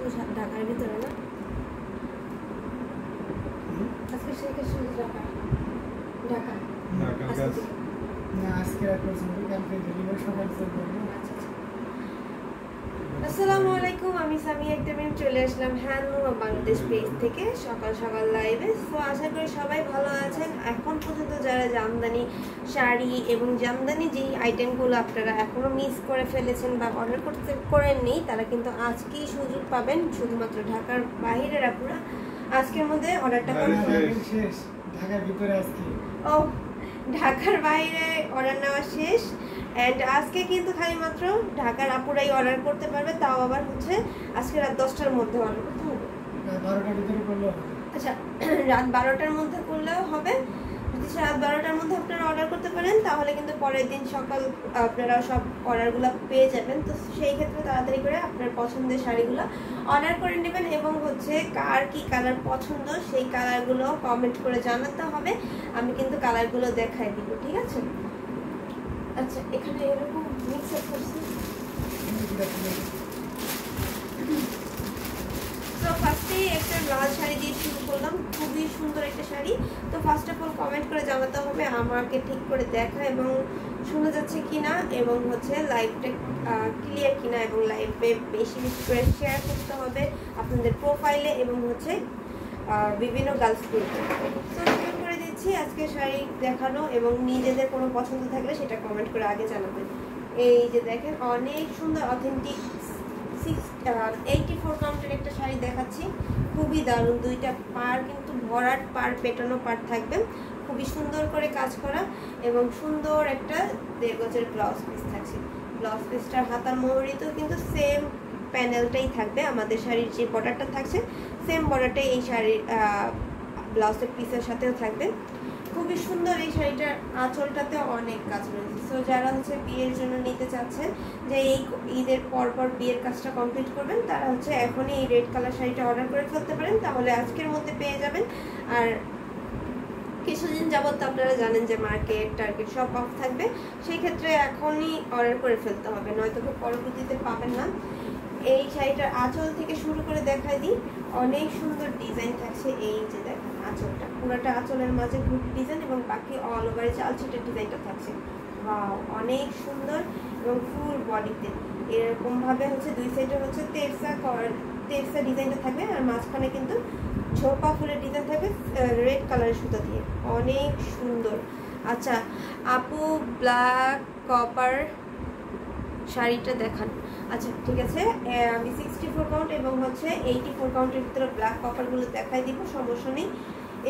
ঢাকার ভিতরে না আজকে শেখে শুধু ঢাকা ঢাকা না আজকে কালকে ডেলিভারি সকাল থেকে আসসালামু আলাইকুম আমি সামিয়া একদম চলে আসলাম হ্যান্ডলুম বাংলাদেশ পেজ থেকে সকাল সকাল লাইভে। তো আশা করি সবাই ভালো আছেন। এখন পর্যন্ত যারা জামদানি শাড়ি এবং জামদানি যেই আইটেমগুলো আপনারা এখনও মিস করে ফেলেছেন বা অর্ডার করতে করেননি তারা কিন্তু আজকেই সুযোগ পাবেন। শুধুমাত্র ঢাকার বাইরের আপনারা আজকের মধ্যে অর্ডারটা শেষ, ঢাকার ভিতরে আজকে ঢাকার বাইরে অর্ডার নেওয়া শেষ। অ্যান্ড আজকে কিন্তু খালি মাত্র ঢাকার আপুরাই অর্ডার করতে পারবে, তাও আবার হচ্ছে আজকে রাত 10টার মধ্যে অর্ডার করতে হবে। 12টার ভিতরে করলেও আচ্ছা, রাত 12টার মধ্যে করলেও হবে। যদি রাত 12টার মধ্যে আপনারা অর্ডার করতে পারেন তাহলে কিন্তু পরের দিন সকাল আপনারা সব অর্ডারগুলো পেয়ে যাবেন। তো সেই ক্ষেত্রে তাড়াতাড়ি করে আপনার পছন্দের শাড়িগুলো অর্ডার করে নেবেন এবং হচ্ছে কার কি কালার পছন্দ সেই কালারগুলো কমেন্ট করে জানাতে হবে। আমি কিন্তু কালারগুলো দেখাই দিব, ঠিক আছে? আচ্ছা, এখানে এরকম মিক্স আপ করছি। তো ফার্স্টেই একটা লাল শাড়ি দিয়ে শুরু করলাম, খুবই সুন্দর একটা শাড়ি। তো ফার্স্ট অফ অল কমেন্ট করে জানাতে হবে আমাকে ঠিক করে দেখা এবং শোনা যাচ্ছে কিনা এবং হচ্ছে লাইভটা ক্লিয়ার কিনা এবং লাইভে বেশি বেশি করে শেয়ার করতে হবে আপনাদের প্রোফাইলে এবং হচ্ছে বিভিন্ন গার্লস গ্রুপে। তো শুরু করে দিচ্ছি আজকে শাড়ি দেখানো এবং নিজেদের কোনো পছন্দ থাকলে সেটা কমেন্ট করে আগে জানাবেন। এই যে দেখেন অনেক সুন্দর অথেন্টিক 84 কাউন্টের একটা শাড়ি দেখাচ্ছি, খুবই দারুণ। দুইটা পার কিন্তু ভরাট পার, পেটানো পার থাকবে, খুবই সুন্দর করে কাজ করা এবং সুন্দর একটা 1.5 গজের ব্লাউজ পিস থাকছে। ব্লাউজ পিসটার হাতার মোহরিতেও কিন্তু সেম প্যানেলটাই থাকবে, আমাদের শাড়ির যে বর্ডারটা থাকছে সেম বর্ডারটাই এই শাড়ির ব্লাউজের পিসের সাথেও থাকবে। খুবই সুন্দর এই শাড়িটার আঁচলটাতে অনেক কাজ রয়েছে। সো যারা হচ্ছে বিয়ের জন্য নিতে চাচ্ছেন যে এই ঈদের পরপর বিয়ের কাজটা কমপ্লিট করবেন তারা হচ্ছে এখনই এই রেড কালার শাড়িটা অর্ডার করে ফেলতে পারেন, তাহলে আজকের মধ্যে পেয়ে যাবেন। আর কিছুদিন যাবত আপনারা জানেন যে মার্কেট টার্গেট সব অফ থাকবে, সেই ক্ষেত্রে এখনই অর্ডার করে ফেলতে হবে, নয়তো পরবর্তীতে পাবেন না। এই শাড়িটার আঁচল থেকে শুরু করে দেখাই দিই, অনেক সুন্দর ডিজাইন থাকছে। এই যে দেখেন আঁচলটা, পুরোটা আঁচলের মাঝে ঘুটি ডিজাইন এবং বাকি অল ওভারে চালচিটের ডিজাইনটা থাকছে। ওয়াও, অনেক সুন্দর এবং ফুল বডিতে এরকমভাবে হচ্ছে দুই সাইডে হচ্ছে তেরসা ডিজাইনটা থাকবে আর মাঝখানে কিন্তু ঝোপা ফুলের ডিজাইন থাকবে রেড কালারের সুতো দিয়ে, অনেক সুন্দর। আচ্ছা আপু, ব্ল্যাক কপার শাড়িটা দেখান। আচ্ছা ঠিক আছে, আমি 64 কাউন্ট এবং হচ্ছে 84 কাউন্টের ভিতরে ব্ল্যাক কপারগুলো দেখাই দিব, সমস্যা নেই।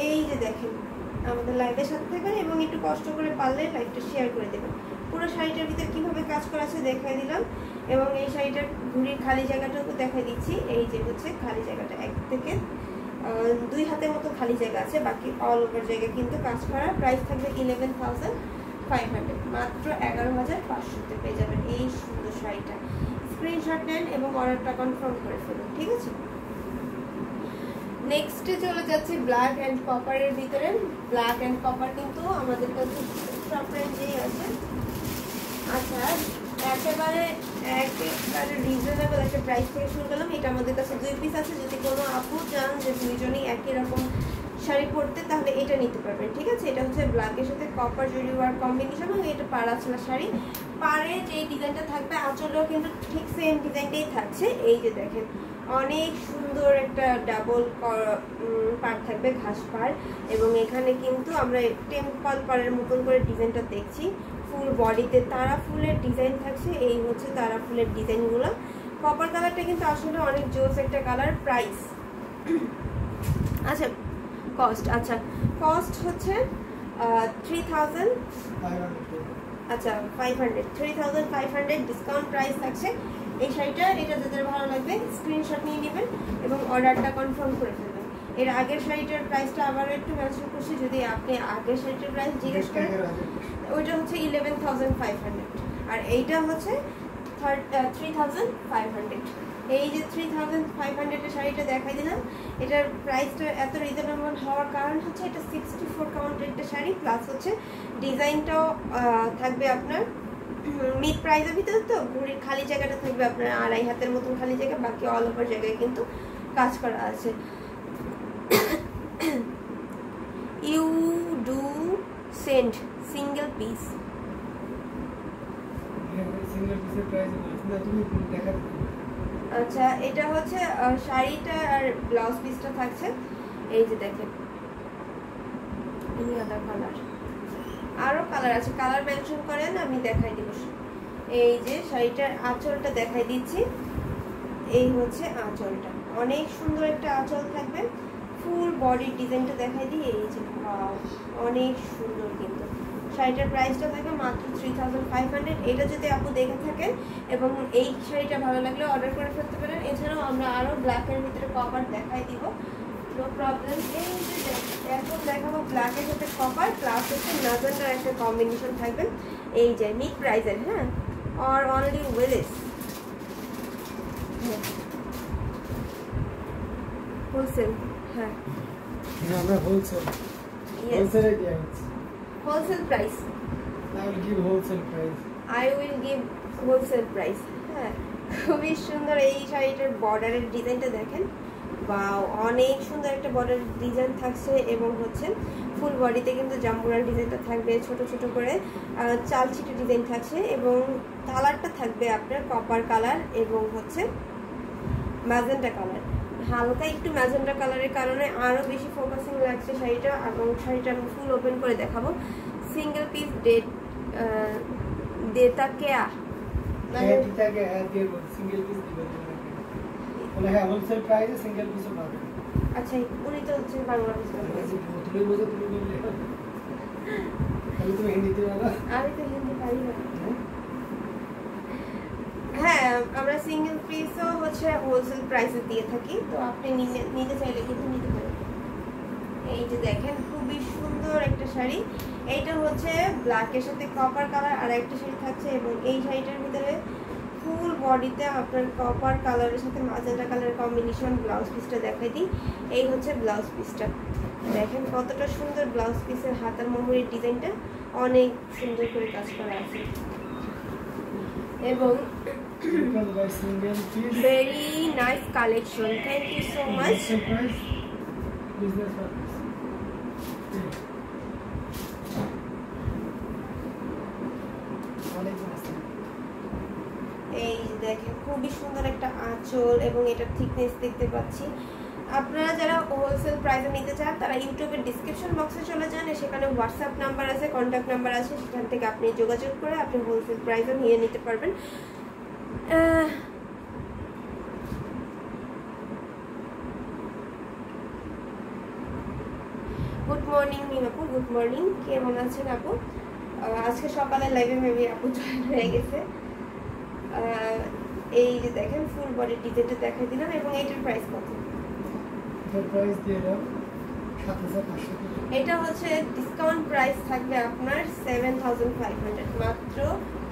এই যে দেখেন আমাদের লাইভের সাথে থাকবেন এবং একটু কষ্ট করে পারলে লাইভটা শেয়ার করে দেবেন। পুরো শাড়িটার ভিতরে কীভাবে কাজ করা আছে দেখাই দিলাম এবং এই শাড়িটার ঘুড়ির খালি জায়গাটাও দেখাই দিচ্ছি। এই যে হচ্ছে খালি জায়গাটা 1 থেকে 2 হাতের মতো খালি জায়গা আছে, বাকি অল ওভার জায়গা কিন্তু কাজ করা। প্রাইস থাকবে 11,500, মাত্র 11,500তে পেয়ে যাবেন এই সুন্দর শাড়িটা। স্ক্রিনশট নেন এবং অর্ডারটা কনফার্ম করে ফেলুন, ঠিক আছে? নেক্সটে চলে যাচ্ছে ব্ল্যাক অ্যান্ড কপারের ভিতরে। ব্ল্যাক অ্যান্ড কপার কিন্তু আমাদের কাছে সব রেঞ্জেই আছে। আচ্ছা, একেবারে রিজনেবল একটা প্রাইস থেকে শুরু করলাম। এটা আমাদের কাছে 2 পিস আছে, যদি কোনো আপু চান যে দুইজনই একই রকম শাড়ি পরতে তাহলে এটা নিতে পারবেন, ঠিক আছে? এটা হচ্ছে ব্ল্যাকের সাথে কপার জরি ওয়ার্ক কম্বিনেশন এবং এটা পাড় আঁচলা শাড়ি। পাড়ে যে ডিজাইনটা থাকবে আঁচলেও কিন্তু ঠিক সেম ডিজাইনটাই থাকছে। এই যে দেখেন অনেক সুন্দর একটা ডাবল পাড় থাকবে, ঘাস পাড়, এবং এখানে কিন্তু আমরা টেম্পল পাড়ের মতন করে ডিজাইনটা দেখছি। ফুল বডিতে তারা ফুলের ডিজাইন থাকছে, এই হচ্ছে তারা ফুলের ডিজাইনগুলো। কপার কালারটা কিন্তু আসলে অনেক জোস একটা কালার। প্রাইস আচ্ছা কস্ট, আচ্ছা কস্ট হচ্ছে 3,500, আচ্ছা 3,500 ডিসকাউন্ট প্রাইস থাকছে এই শাড়িটা। এটা যাদের ভালো লাগবে স্ক্রিনশট নিয়ে নেবেন এবং অর্ডারটা কনফার্ম করে ফেলবেন। এর আগের শাড়িটার প্রাইসটা আবারও একটু মেনশন করছি, যদি আপনি আগের শাড়িটার প্রাইস জিজ্ঞেস করেন ওইটা হচ্ছে 11,500 আর এইটা হচ্ছে 3,500। এই যে 3,500 শাড়িটা দেখাই দিলাম, এটার প্রাইসটা এত রিজনেবল হওয়ার কারণ হচ্ছে এটা 64 কাউন্টের একটা শাড়ি, প্লাস হচ্ছে ডিজাইনটাও থাকবে আপনার মিড প্রাইসের ভিতরে তো ঘড়ির খালি জায়গাটা থাকবে আপনার 2.5 হাতের মতন খালি জায়গা, বাকি অল ওভার জায়গায় কিন্তু কাজ করা আছে। You do send single piece. Single পিসের প্রাইস না, তুমি দেখা দাও। আচ্ছা, এটা হচ্ছে শাড়িটা আর ব্লাউজ পিসটা থাকছে। এই যে দেখেন আলাদা কালার, আরো কালার আছে, কালার মেনশন করেন আমি দেখাই দিব। এই যে শাড়িটার আঁচলটা দেখাই দিচ্ছি, এই হচ্ছে আঁচলটা, অনেক সুন্দর একটা আঁচল থাকবে। ফুল বডির ডিজাইনটা দেখাই দিই, এই যে অনেক সুন্দর। কিন্তু শাড়িটার প্রাইসটা থাকে মাত্র 3500। এটা যদি আপু দেখে থাকেন এবং এই শাড়িটা ভালো লাগলে অর্ডার করে ফেলতে পারেন। এছাড়াও আমরা আরও ব্ল্যাকের ভিতরে কভার দেখাই দিব, নো প্রবলেম। এই যে এখন দেখাবো ব্ল্যাকের সাথে কভার প্লাস হচ্ছে ম্যাজেন্ডার একটা কম্বিনেশন থাকবে। এই যে মিড প্রাইসের, হ্যাঁ, অর অনলি ওয়েলেস হোলসেল। হ্যাঁ, আমরা হোলসেল হোলসেলে দেয়া হচ্ছে। Wholesale price, I will give wholesale price. I will give wholesale price। হ্যাঁ, খুবই সুন্দর এই শাড়িটার বর্ডারের ডিজাইনটা দেখেন, বাও, অনেক সুন্দর একটা বর্ডার ডিজাইন থাকছে এবং হচ্ছে ফুল বডিতে কিন্তু জাম্বুরার ডিজাইনটা থাকবে, ছোট ছোট করে চালচিটে ডিজাইন থাকছে এবং কালারটা থাকবে আপনার কপার কালার এবং হচ্ছে ম্যাজেন্টা কালার। হালকা একটু ম্যাজেন্টা কালারের কারণে আরও বেশি ফোকাসিং লাগছে শাড়িটা। এবং শাড়িটা আমি ফুল ওপেন করে দেখাবো। সিঙ্গেল পিস দেতা কেয়া মানে এটাকে দেব সিঙ্গেল পিস দিব বলে, হ্যাঁ হোলসেল প্রাইসে সিঙ্গেল পিসও পাবে। আচ্ছা, উনি তো হচ্ছে বাংলাদেশ তুমি বলছো, তুমি বললে তাহলে তুমি হিন্দিতে বলো। আমি তো হিন্দি পারি না। হ্যাঁ, আমরা সিঙ্গেল পিসও হচ্ছে হোলসেল প্রাইসে দিয়ে থাকি, তো আপনি নিতে চাইলে কিন্তু নিতে পারেন। এই যে দেখেন খুবই সুন্দর একটা শাড়ি, এইটা হচ্ছে ব্ল্যাকের সাথে কপার কালার আর একটা শাড়ি থাকছে এবং এই শাড়িটার ভিতরে ফুল বডিতে আপনার কপার কালারের সাথে ম্যাজেন্টা কালারের কম্বিনেশন। ব্লাউজ পিসটা দেখাই দিই, এই হচ্ছে ব্লাউজ পিসটা, দেখেন কতটা সুন্দর ব্লাউজ পিসের হাতার মোহরের ডিজাইনটা অনেক সুন্দর করে কাজ করা আছে এবং very nice collection. Thank you so much. এই দেখেন খুবই সুন্দর একটা আঁচল এবং এটার থিকনেস দেখতে পাচ্ছি। আপনারা যারা হোলসেল প্রাইসে নিতে চান তারা ইউটিউবের ডিসক্রিপশন বক্সে চলে যান, সেখানে হোয়াটসঅ্যাপ নাম্বার আছে, কন্ট্যাক্ট নাম্বার আছে, সেখান থেকে আপনি যোগাযোগ করে আপনি হোলসেল প্রাইসে নিয়ে নিতে পারবেন। গুড মর্নিং আপু, গুড মর্নিং, কেমন আছেন আপু? আজকে সকালে লাইভে মেবি আপু জয়েন হয়ে গেছে। এই যে দেখেন ফুল বডি ডিজাইনটা দেখাই দিলাম এবং এটার প্রাইস কত? এটার প্রাইস দিয়ে দাও 7500। এটা হচ্ছে ডিসকাউন্ট প্রাইস থাকবে আপনার 7500, মাত্র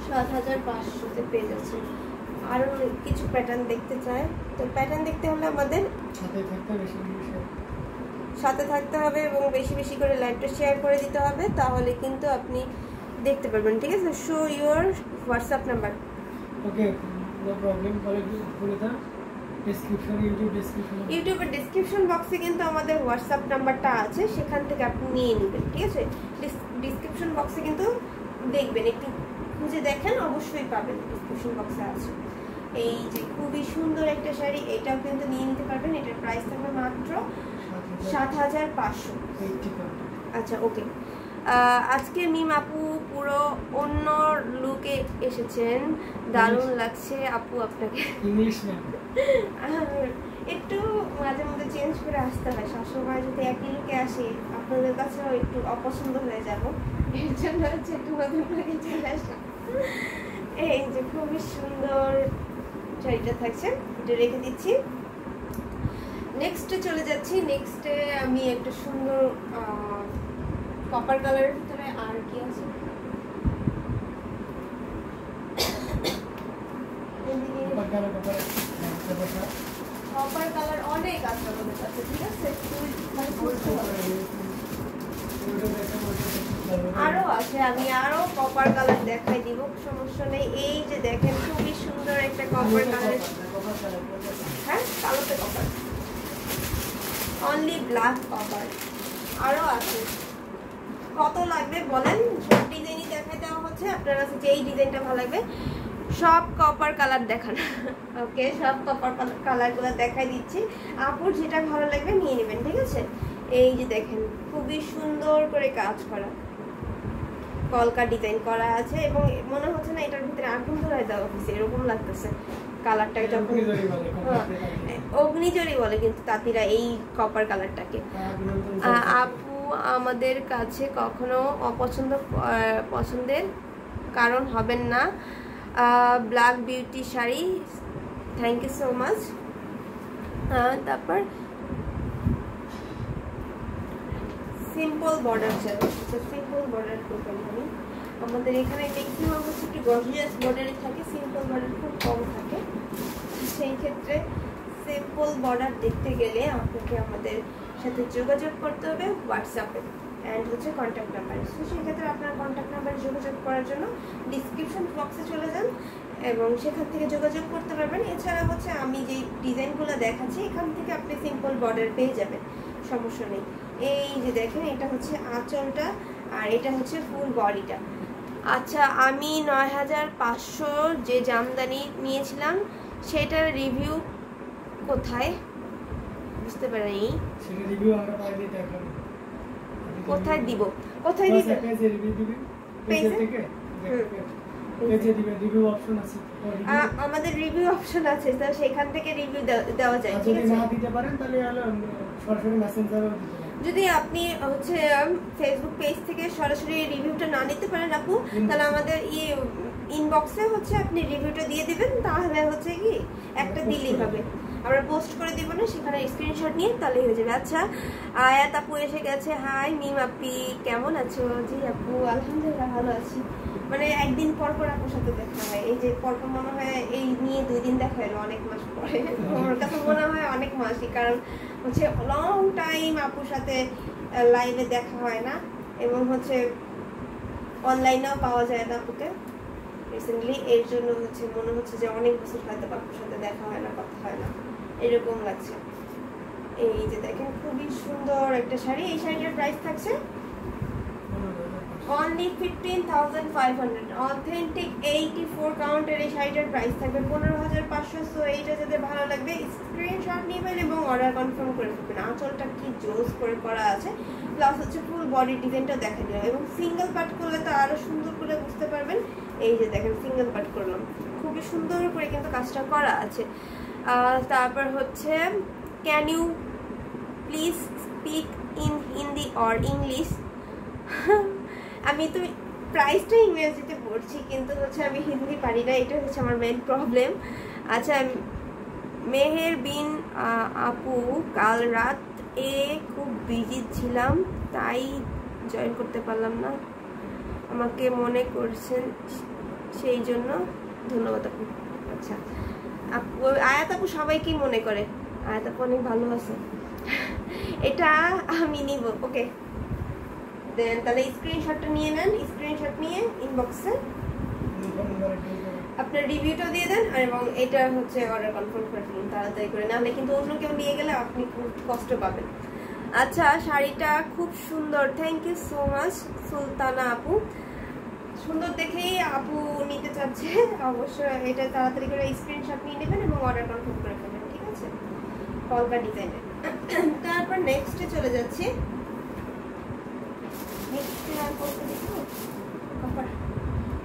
7500 তে পেয়ে যাচ্ছেন। আরো কিছু প্যাটার্ন দেখতে চাই, তো প্যাটার্ন দেখতে হলে আমাদের সাথে থাকতে হবে এবং বেশি বেশি করে লাইভটা শেয়ার করে দিতে হবে, তাহলে কিন্তু আপনি দেখতে পারবেন। ঠিক আছে, show your WhatsApp number. Okay, no problem. বলে দাও ডেসক্রিপশন, ইউটিউবের ডেসক্রিপশন বক্সে কিন্তু আমাদের হোয়াটসঅ্যাপ নাম্বারটা আছে, সেখান থেকে আপনি নিয়ে নেবেন। ঠিক আছে, ডেসক্রিপশন বক্সে কিন্তু দেখবেন, একটু খুঁজে দেখেন, অবশ্যই পাবেন, ডেসক্রিপশন বক্সে আছে। এই যে খুবই সুন্দর একটা শাড়ি, এটাও কিন্তু নিয়ে নিতে পারবেন। এটার প্রাইস থাকবে মাত্র 7500। আচ্ছা, ওকে। আজকে মিম আপু পুরো অন্য লুকে এসেছেন, দারুণ লাগছে আপু আপনাকে। একটু মাঝে মধ্যে চেঞ্জ করে আসতে হয়, সবসময় যদি একই লুকে আসি আপনাদের কাছেও একটু অপছন্দ হয়ে যাব, এর জন্য হচ্ছে একটু নতুন লুকে চলে আসলাম। এই যে খুবই সুন্দর শাড়িটা থাকছে, এটা রেখে দিচ্ছি। নেক্সটে চলে যাচ্ছি। নেক্সটে আমি একটা সুন্দর কপার কালারের ভিতরে আর কি আছে, কপার কালার অনেক আছে আমাদের কাছে। ঠিক আছে, আরো আছে, আমি আরো কপার কালার দেখাই দিব, সমস্যা নেই। এই যে দেখেন খুবই সুন্দর একটা কপার কালার। হ্যাঁ, কালোতে কপার, অনলি ব্ল্যাক কপার। আরো আছে, কত লাগবে বলেন? সব ডিজাইনই দেখাই দেওয়া হচ্ছে, আপনার কাছে যেই ডিজাইনটা ভালো লাগবে সব কপার কালার দেখান। ওকে, সব কপার কালারগুলো দেখাই দিচ্ছি, আপুর যেটা ভালো লাগবে নিয়ে নেবেন, ঠিক আছে? এই যে দেখেন খুবই সুন্দর করে কাজ করা, কলকা ডিজাইন করা আছে, এবং মনে হচ্ছে না এটার ভিতরে আগুন ধরায় দেওয়া হয়েছে, এরকম লাগতেছে কালারটা। যখন অগ্নিজরি বলে কিন্তু তাঁতিরা এই কপার কালারটাকে। আপু আমাদের কাছে কখনো পছন্দের কারণ হবেন না। Black beauty sari, thank you so much. তারপর সিম্পল বর্ডার চাই, সিম্পল বর্ডার করবেন। আমি আমাদের এখানে ম্যাক্সিমাম হচ্ছে একটু গর্জিয়াস বর্ডারই থাকে, সিম্পল বর্ডার খুব কম থাকে। সেই ক্ষেত্রে সিম্পল বর্ডার দেখতে গেলে আপনাকে আমাদের সাথে যোগাযোগ করতে হবে হোয়াটসঅ্যাপে, অ্যান্ড হচ্ছে কন্ট্যাক্ট নাম্বার। তো সেক্ষেত্রে আপনার কন্ট্যাক্ট নাম্বারে যোগাযোগ করার জন্য ডিসক্রিপশন বক্সে চলে যান এবং সেখান থেকে যোগাযোগ করতে পারবেন। এছাড়া হচ্ছে আমি যে ডিজাইনগুলো দেখাচ্ছি এখান থেকে আপনি সিম্পল বর্ডার পেয়ে যাবেন, সমস্যা নেই। এই যে দেখেন এটা হচ্ছে আঁচলটা আর এটা হচ্ছে ফুল বডিটা। আচ্ছা, আমি 9500 যে জামদানি নিয়েছিলাম সেটার রিভিউ কোথায়? বুঝতে পারিনি। সেটা রিভিউ আমরা পাইলে দেখাবো। কোথায় দিব? কোথায় দিবেন? পেজে রিভিউ দিবেন, পেজ থেকে পেজে দিবেন, রিভিউ অপশন আছে। আমাদের রিভিউ অপশন আছে, তো সেখান থেকে রিভিউ দেওয়া যায়, ঠিক আছে? যদি না দিতে পারেন তাহলে সরাসরি মেসেঞ্জারও দিতে পারেন। যদি আপনি হচ্ছে ফেসবুক পেজ থেকে সরাসরি রিভিউটা না নিতে পারেন আপু, তাহলে আমাদের ইনবক্সে হচ্ছে আপনি রিভিউটা দিয়ে দিবেন, তাহলে হচ্ছে কি একটা দিলেই হবে, আমরা পোস্ট করে দিব না, সেখানে স্ক্রিনশট নিয়ে তাহলেই হয়ে যাবে। আচ্ছা, আয়াত আপু এসে গেছে। হাই মিম আপি, কেমন আছো? জি আপু, আলহামদুলিল্লাহ ভালো আছি। মানে একদিন পর পর আপুর সাথে দেখা হয়, এই যে পরপর মনে হয় এই নিয়ে 2 দিন দেখা হলো, অনেক মাস পরে। আমার কাছে মনে হয় অনেক মাসই, কারণ হচ্ছে লং টাইম আপুর সাথে লাইভে দেখা হয় না, এবং হচ্ছে অনলাইনেও পাওয়া যায় না আপুকে রিসেন্টলি। এর জন্য হচ্ছে মনে হচ্ছে যে অনেক বছর হয়তো আপুর সাথে দেখা হয় না, কথা হয় না, এরকম লাগছে। এই যে দেখেন খুবই সুন্দর একটা শাড়ি। এই শাড়িটার প্রাইস থাকছে অনলি 15,500, অথেন্টিক 84 কাউন্টের এই শাড়িটার প্রাইস থাকবে 15,500। সো এইটা যাদের ভালো লাগবে স্ক্রিনশট নেবেন এবং অর্ডার কনফার্ম করে ফেলবেন। আঁচলটা কি জোস করে করা আছে, প্লাস হচ্ছে ফুল বডি ডিজাইনটা দেখা দিলাম, এবং সিঙ্গেল পার্ট করলে তো আরো সুন্দর করে বুঝতে পারবেন। এই যে দেখেন সিঙ্গেল পার্ট করলাম, খুবই সুন্দর করে কিন্তু কাজটা করা আছে। তারপর হচ্ছে can you please speak in Hindi or English? আমি তো প্রাইসটা ইংরেজিতে পড়ছি, কিন্তু হচ্ছে আমি হিন্দি পারি না, এটা হচ্ছে আমার মেইন প্রবলেম। আচ্ছা, মেহের বিন আপু, কাল রাত খুব বিজি ছিলাম তাই জয়েন করতে পারলাম না, আমাকে মনে করছেন সেই জন্য ধন্যবাদ আপু। আচ্ছা আপু, আয়াত আপু সবাইকেই মনে করে, আয়াত আপু অনেক ভালো আছে। এটা আমি নিব, ওকে দেন তাহলে স্ক্রিনশটটা নিয়ে নেন, স্ক্রিনশট নিয়ে ইনবক্সে আপনার রিভিউটাও দিয়ে দেন, আর এবং এটা হচ্ছে অর্ডার কনফার্ম করে ফেলুন তাড়াতাড়ি করে, নাহলে কিন্তু অন্য কেউ নিয়ে গেলে আপনি খুব কষ্ট পাবেন। আচ্ছা, শাড়িটা খুব সুন্দর, thank you so much Sultana আপু। সুন্দর দেখেই আপু নিতে চাচ্ছে, অবশ্যই এটা তাড়াতাড়ি করে স্ক্রিনশট নিয়ে নেবেন এবং অর্ডার কনফার্ম করে ফেলবেন, ঠিক আছে? কলকা ডিজাইনে। তারপর নেক্সটে চলে যাচ্ছি।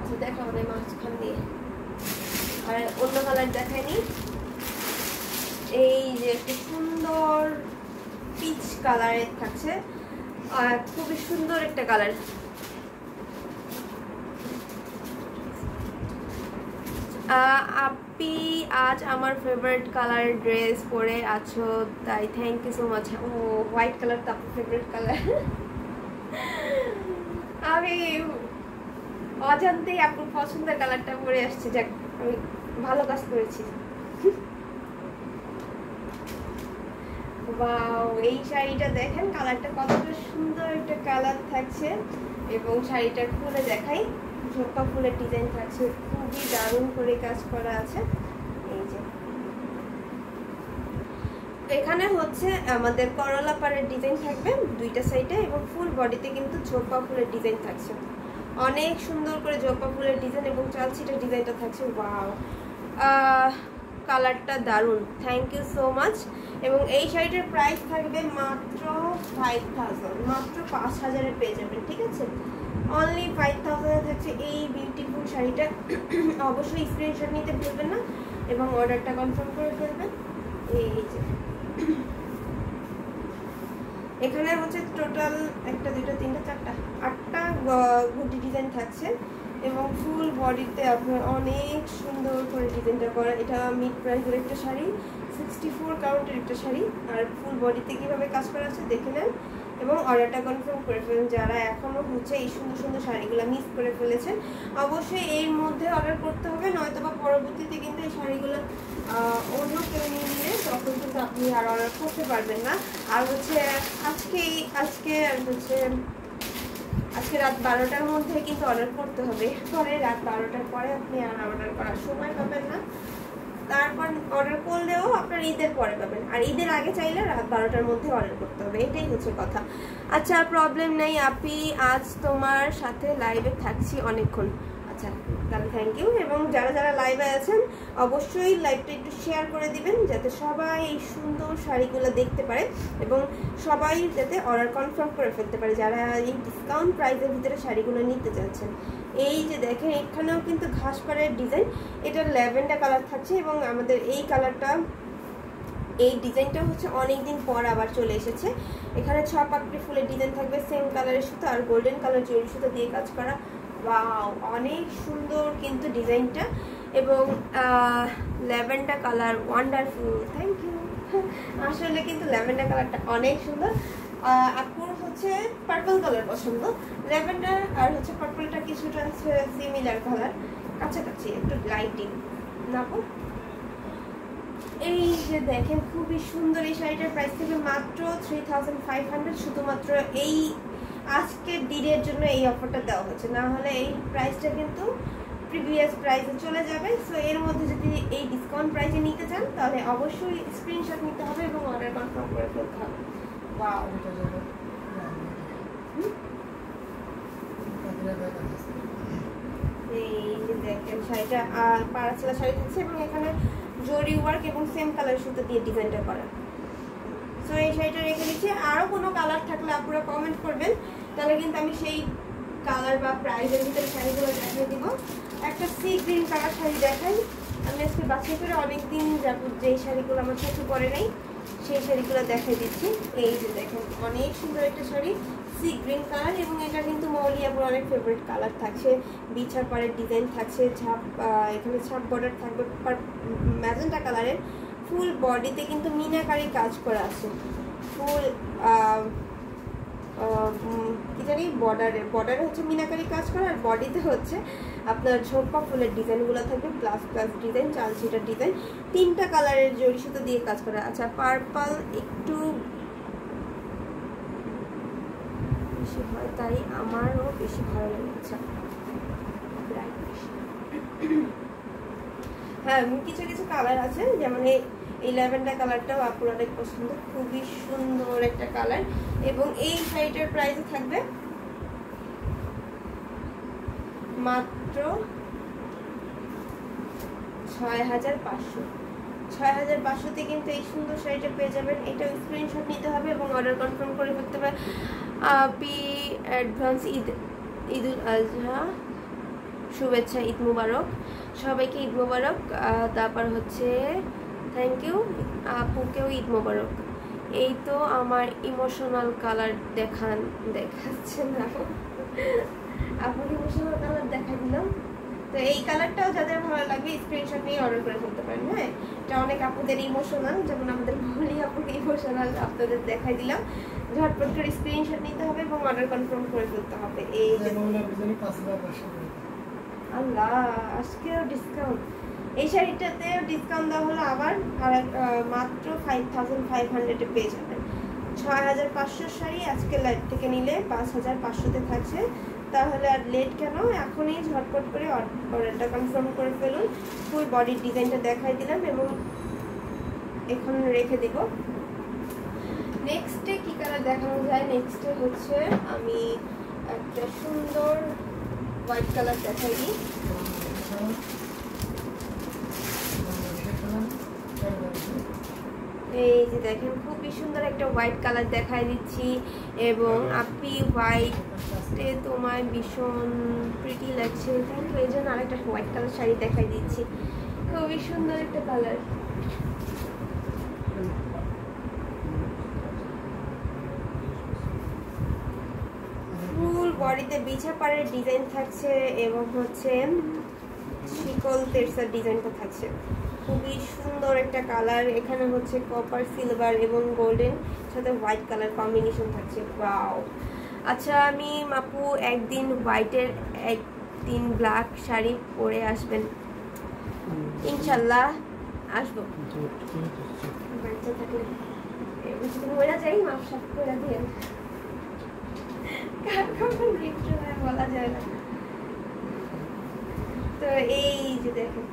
আচ্ছা দেখা হবে মাঝখান দিয়ে, আর অন্য কালার দেখায়নি। এই যে একটা সুন্দর পিচ কালারের থাকছে, আর খুবই সুন্দর একটা কালার। আপি আজ আমার ফেভারিট কালার ড্রেস পরে আছো, তাই থ্যাংক ইউ সো মাচ। ও হোয়াইট কালার তো আপনার ফেভারিট কালার। আমি অজান্তেই আপনার পছন্দের কালারটা পরে আসছি, যাক আমি ভালো কাজ করেছি। ওয়াও, এই শাড়িটা দেখেন, কালারটা কতটা সুন্দর একটা কালার থাকছে। এবং শাড়িটা খুলে দেখাই, ঝোঁকা ফুলের ডিজাইন থাকছে, খুবই দারুণ করে কাজ করা আছে। এই যে এখানে হচ্ছে আমাদের করলা পাড়ের ডিজাইন থাকবে দুইটা সাইডে, এবং ফুল বডিতে কিন্তু ঝোঁকা ফুলের ডিজাইন থাকছে, অনেক সুন্দর করে ঝোঁকা ফুলের ডিজাইন এবং চালছিটার ডিজাইনটা থাকছে। ওয়াও, কালারটা দারুণ, থ্যাংক ইউ সো মাচ। এবং এই শাড়িটার প্রাইস থাকবে মাত্র 5000, মাত্র 5000-এ পেয়ে যাবেন, ঠিক আছে? অনলি 5000-এ থাকছে এই বিউটিফুল শাড়িটা। অবশ্যই স্ক্রিনশট নিতে ভুলবেন না এবং অর্ডারটা কনফার্ম করে ফেলবেন। এই যে এখানে হচ্ছে টোটাল 1 2 3 4 8টা গুটি ডিজাইন থাকছে এবং ফুল বডিতে আপনার অনেক সুন্দর করে ডিজাইনটা করা। এটা মিড প্রাইসের একটা শাড়ি, 64 কাউন্টের একটা শাড়ি, আর ফুল বডিতে কীভাবে কাজ করা আছে দেখে নেন এবং অর্ডারটা কনফার্ম করে ফেলেন। যারা এখনও হচ্ছে এই সুন্দর সুন্দর শাড়িগুলো মিস করে ফেলেছেন, অবশ্যই এর মধ্যে অর্ডার করতে হবে, নয়তো বা পরবর্তীতে কিন্তু এই শাড়িগুলো অন্য কেউ নিয়ে নিলে তখন কিন্তু আপনি আর অর্ডার করতে পারবেন না। আর হচ্ছে আজকে রাত 12টার মধ্যে কিন্তু অর্ডার করতে হবে, পরে রাত 12টার পরে আপনি আর অর্ডার করার সময় পাবেন না। তারপর অর্ডার করলেও আপনার ঈদের পরে পাবেন, আর ঈদের আগে চাইলে রাত 12টার মধ্যে অর্ডার করতে হবে, এটাই হচ্ছে কথা। আচ্ছা, প্রবলেম নেই আপি, আজ তোমার সাথে লাইভে থাকছি অনেকক্ষণ। আচ্ছা, তাহলে থ্যাংক ইউ। এবং যারা যারা লাইভে আছেন অবশ্যই লাইভটা একটু শেয়ার করে দিবেন, যাতে সবাই এই সুন্দর শাড়িগুলো দেখতে পারে এবং সবাই যাতে অর্ডার কনফার্ম করে ফেলতে পারে যারা এই ডিসকাউন্ট প্রাইসের ভিতরে শাড়িগুলো নিতে চাচ্ছেন। এই যে দেখেন, এখানেও কিন্তু ঘাসপাড়ের ডিজাইন, এটা ল্যাভেন্ডার কালার থাকছে এবং আমাদের এই কালারটা, এই ডিজাইনটা হচ্ছে অনেকদিন পর আবার চলে এসেছে। এখানে 6 পাপড়ি ফুলের ডিজাইন থাকবে, সেম কালারের সুতো আর গোল্ডেন কালার জরি সুতো দিয়ে কাজ করা। ওয়াও, অনেক সুন্দর কিন্তু ডিজাইনটা, এবং lavender colour wonderful, thank you. আসলে কিন্তু ল্যাভেন্ডার কালারটা অনেক সুন্দর। আপুর হচ্ছে পার্পল কালার পছন্দ, ল্যাভেন্ডার আর হচ্ছে পার্পলটা কিছুটা সিমিলার কালার, কাছাকাছি একটু লাইটিং না। এই যে দেখেন, খুবই সুন্দর এই শাড়িটার প্রাইস থেকে মাত্র 3500, শুধুমাত্র এই আজকের দিনের জন্য এই অফারটা দেওয়া হচ্ছে, না হলে এই প্রাইসটা কিন্তু প্রিভিয়াস প্রাইসে চলে যাবে। সো এর মধ্যে যদি এই ডিসকাউন্ট প্রাইসে নিতে চান তাহলে অবশ্যই স্ক্রিনশট নিতে হবে এবং অর্ডার কনফার্ম করে ফেলতে হবে। ওয়াও, এই যে দেখেন শাড়িটা পাড়াচেলা শাড়ি থাকছে এবং এখানে জরি ওয়ার্ক এবং সেম কালার সুতো দিয়ে ডিজাইনটা করা। সো এই শাড়িটা রেখে দিচ্ছি। আরও কোনো কালার থাকলে আপনারা কমেন্ট করবেন, তাহলে কিন্তু আমি সেই কালার বা প্রাইসের ভিতরে শাড়িগুলো দেখিয়ে দিব। একটা সি গ্রিন কালার শাড়ি দেখাই, আমি আজকে বাছাই করে অনেকদিন যাবত যেই শাড়িগুলো আমার চোখে পড়ে নাই সেই শাড়িগুলো দেখাই দিচ্ছি। এই যে দেখেন, অনেক সুন্দর একটা শাড়ি, সি গ্রিন কালার, এবং এটা কিন্তু মৌলিয়াপুর অনেক ফেভারিট কালার থাকছে, বিছার পাড়ের ডিজাইন থাকছে, ছাপ, এখানে ছাপ বর্ডার থাকবে ম্যাজেন্টা কালারের। ফুল বডিতে কিন্তু মিনাকারি কাজ করা আছে, ফুল কি জানি বর্ডারে হচ্ছে মিনাকারি কাজ করা, আর বডিতে হচ্ছে আপনার ঝোঁপা ফুলের ডিজাইনগুলো থাকবে, প্লাস ডিজাইন, চালছিটার ডিজাইন, 3টা কালারের জরি সুতো দিয়ে কাজ করা। আচ্ছা, পার্পল একটু বেশি হয়, তাই আমারও বেশি ভালো লাগে। আচ্ছা, হ্যাঁ, কিছু কিছু কালার আছে, যেমন এই ল্যাভেন্ডার কালারটাও আপনার অনেক পছন্দ, খুবই সুন্দর একটা কালার। এবং এই শাড়িটার প্রাইস থাকবে মাত্র 6500। 6500-তে কিন্তু এই সুন্দর শাড়িটা পেয়ে যাবেন। এটা স্ক্রিনশট নিতে হবে এবং অর্ডার কনফার্ম করে ফেলতে হবে। অ্যাডভান্স ঈদুল আজহা শুভেচ্ছা, ঈদ মুবারক সবাইকে, ঈদ মুবারক। তারপর হচ্ছে থ্যাংক ইউ আপুকেও ঈদ মুবারক। এই তো আমার ইমোশনাল কালার দেখাচ্ছে না, আপুর ইমোশনাল কালার দেখা দিলাম। তো এই কালারটাও যাদের ভালো লাগবে স্ক্রিনশট নিয়ে অর্ডার করে ফেলতে পারেন। হ্যাঁ, এটা অনেক আপুদের ইমোশনাল, যেমন আমাদের মৌলি আপুকে ইমোশনাল আপনাদের দেখাই দিলাম। ঝটপট করে স্ক্রিনশট নিতে হবে এবং অর্ডার কনফার্ম করে ফেলতে হবে। এই যে আল্লাহ, আজকেও ডিসকাউন্ট। এই শাড়িটাতে ডিসকাউন্ট দেওয়া হলো আবার, আর মাত্র 5500 পেয়ে যাবেন। 6500 শাড়ি আজকে লাইভ থেকে নিলে 5500-তে থাকছে। তাহলে আর লেট কেন, এখনই ঝটপট করে অর্ডারটা কনফার্ম করে ফেলুন। ফুল বডির ডিজাইনটা দেখাই দিলাম এবং এখন রেখে দিব। নেক্সটে কি কালার দেখানো যায়? নেক্সটে হচ্ছে আমি একটা সুন্দর হোয়াইট কালার দেখাই দিই। এই যে দেখেন খুবই সুন্দর একটা হোয়াইট কালার দেখাই দিচ্ছি, এবং আপনি হোয়াইটে তোমায় ভীষণ প্রিটি লাগছে, থ্যাংক ইউ। এই জন্য আরেকটা হোয়াইট কালার শাড়ি দেখাই দিচ্ছি, খুবই সুন্দর একটা কালার। ফুল বডিতে বিছা পাড়ের ডিজাইন থাকছে এবং হচ্ছে শিকল তেরসার ডিজাইনটা থাকছে, খুবই সুন্দর একটা কালার। এখানে হচ্ছে কপার, সিলভার এবং গোল্ডেন সাথে হোয়াইট কালার কম্বিনেশন থাকছে। ওয়াও! আচ্ছা, আমি আপু একদিন হোয়াইটের একদিন ব্ল্যাক শাড়ি পরে আসবেন ইনশাল্লাহ। আসবো বাচ্চা থাকলে মরে যাই, মাপ সাপ করে দিয়ে বলা যায় না। তো এই যে দেখেন